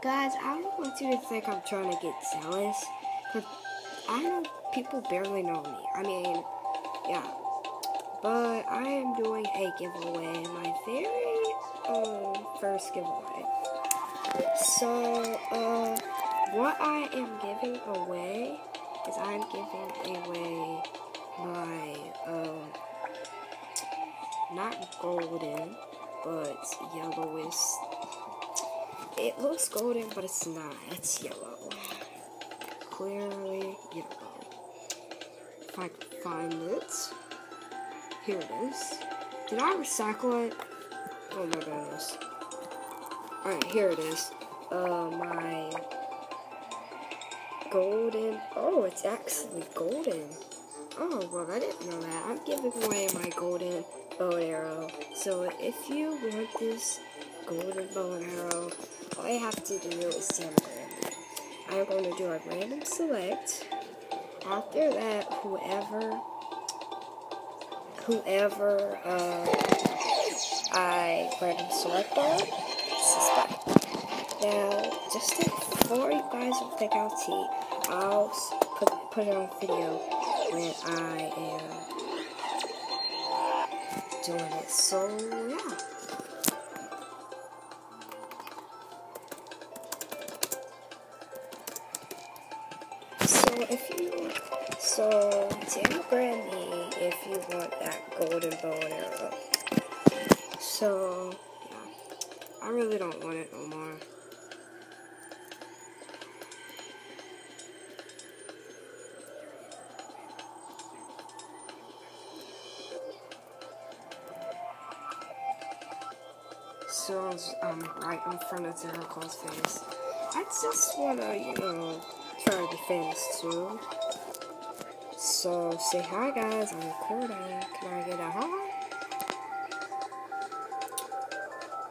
Guys, I don't want you to think I'm trying to get jealous, because I know people barely know me. I mean, yeah. But I am doing a giveaway, my very first giveaway. So, what I am giving away is I'm giving away my, not golden, but yellowish. It looks golden, but it's not. It's yellow. Clearly yellow. If I can find it. Here it is. Did I recycle it? Oh my goodness. Alright, here it is. My golden. Oh, it's actually golden. Oh, well, I didn't know that. I'm giving away my golden bow and arrow. So if you want this golden bow and arrow, all you have to do is send me. I'm going to do a random select. After that, whoever I random select on, subscribe. Now, just before you guys will think I'll cheat, I'll put it on video when I am doing it. So, yeah. Telegram me if you want that golden bow and arrow. So, yeah. I really don't want it no more. So, I'm right in front of Zeracle's face. I just want to, try to be famous too. So, say hi guys, I'm recording. Can I get a hi?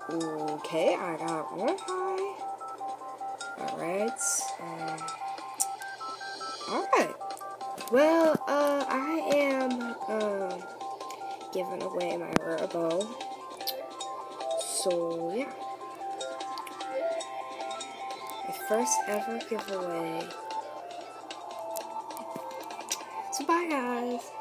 Okay, I got one hi. Alright. Alright. Well, I am, giving away my rare bow. So, yeah. My first ever giveaway. So, bye, guys.